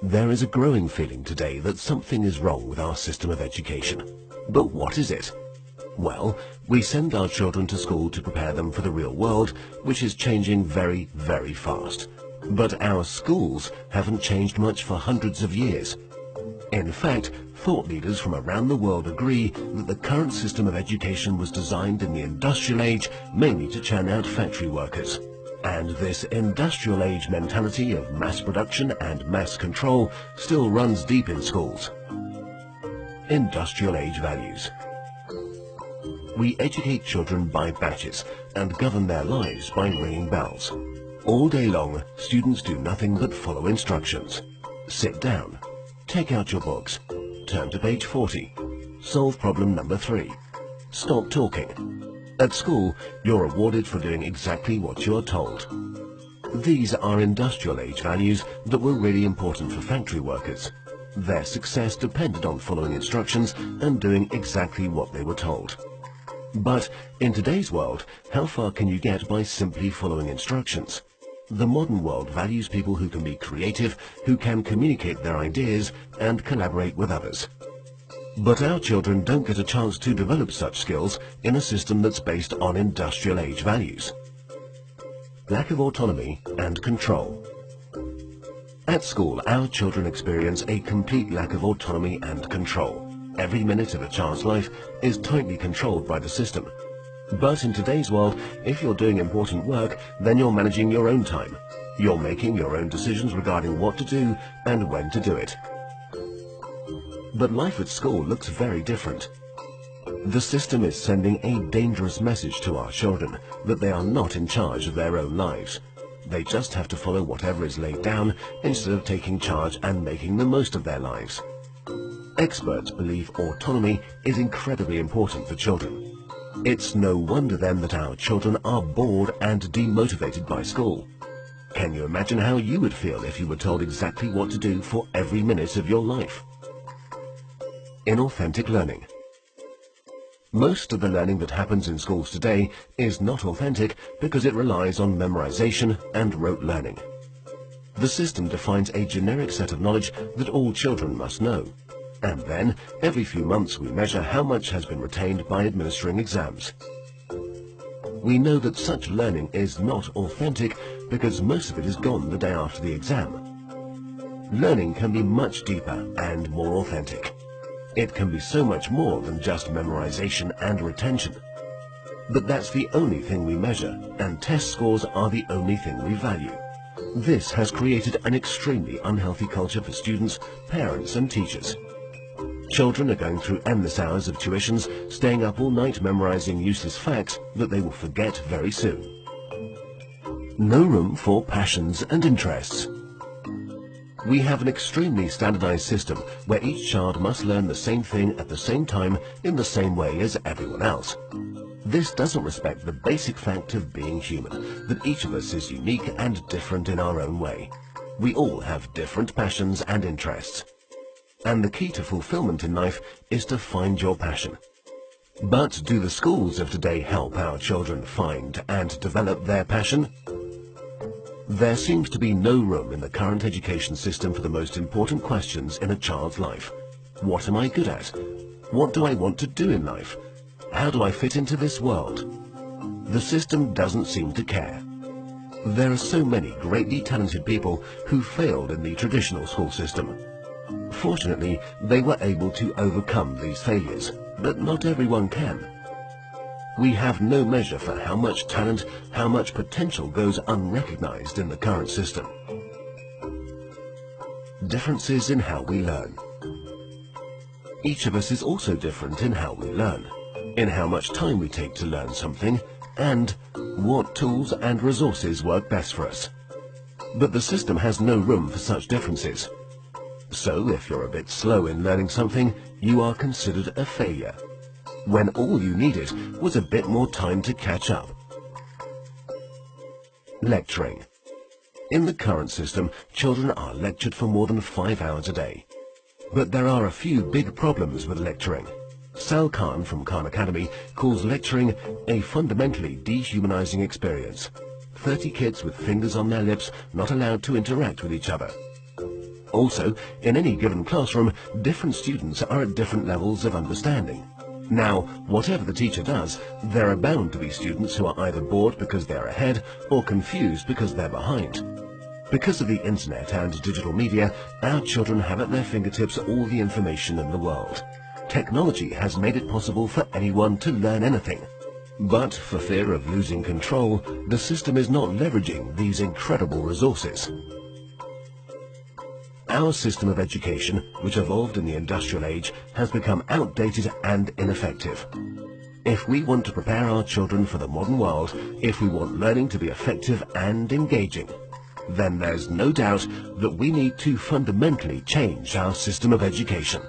There is a growing feeling today that something is wrong with our system of education. But what is it? Well, we send our children to school to prepare them for the real world, which is changing very, very fast. But our schools haven't changed much for hundreds of years. In fact, thought leaders from around the world agree that the current system of education was designed in the industrial age mainly to churn out factory workers. And this industrial age mentality of mass production and mass control still runs deep in schools. Industrial age values. We educate children by batches and govern their lives by ringing bells. All day long, students do nothing but follow instructions. Sit down. Take out your books. Turn to page 40. Solve problem number 3. Stop talking. At school, you're rewarded for doing exactly what you're told. These are industrial age values that were really important for factory workers. Their success depended on following instructions and doing exactly what they were told. But in today's world, how far can you get by simply following instructions? The modern world values people who can be creative, who can communicate their ideas and collaborate with others. But our children don't get a chance to develop such skills in a system that's based on industrial age values. Lack of autonomy and control. At school, our children experience a complete lack of autonomy and control. Every minute of a child's life is tightly controlled by the system. But in today's world, if you're doing important work, then you're managing your own time. You're making your own decisions regarding what to do and when to do it. But life at school looks very different. The system is sending a dangerous message to our children that they are not in charge of their own lives. They just have to follow whatever is laid down instead of taking charge and making the most of their lives. Experts believe autonomy is incredibly important for children. It's no wonder then that our children are bored and demotivated by school. Can you imagine how you would feel if you were told exactly what to do for every minute of your life? Inauthentic learning. Most of the learning that happens in schools today is not authentic because it relies on memorization and rote learning. The system defines a generic set of knowledge that all children must know. And then, every few months we measure how much has been retained by administering exams. We know that such learning is not authentic because most of it is gone the day after the exam. Learning can be much deeper and more authentic. It can be so much more than just memorization and retention. But that's the only thing we measure, and test scores are the only thing we value. This has created an extremely unhealthy culture for students, parents and teachers. Children are going through endless hours of tuitions, staying up all night memorizing useless facts that they will forget very soon. No room for passions and interests. We have an extremely standardized system where each child must learn the same thing at the same time in the same way as everyone else. This doesn't respect the basic fact of being human, that each of us is unique and different in our own way. We all have different passions and interests. And the key to fulfillment in life is to find your passion. But do the schools of today help our children find and develop their passion? There seems to be no room in the current education system for the most important questions in a child's life. What am I good at? What do I want to do in life? How do I fit into this world? The system doesn't seem to care. There are so many greatly talented people who failed in the traditional school system. Fortunately, they were able to overcome these failures, but not everyone can. We have no measure for how much talent, how much potential goes unrecognized in the current system. Differences in how we learn. Each of us is also different in how we learn, in how much time we take to learn something, and what tools and resources work best for us. But the system has no room for such differences. So if you're a bit slow in learning something, you are considered a failure, when all you needed was a bit more time to catch up. Lecturing. In the current system, children are lectured for more than 5 hours a day. But there are a few big problems with lecturing. Sal Khan from Khan Academy calls lecturing a fundamentally dehumanizing experience. 30 kids with fingers on their lips, not allowed to interact with each other. Also, in any given classroom, different students are at different levels of understanding. Now, whatever the teacher does, there are bound to be students who are either bored because they're ahead or confused because they're behind. Because of the internet and digital media, our children have at their fingertips all the information in the world. Technology has made it possible for anyone to learn anything. But for fear of losing control, the system is not leveraging these incredible resources. Our system of education, which evolved in the industrial age, has become outdated and ineffective. If we want to prepare our children for the modern world, if we want learning to be effective and engaging, then there's no doubt that we need to fundamentally change our system of education.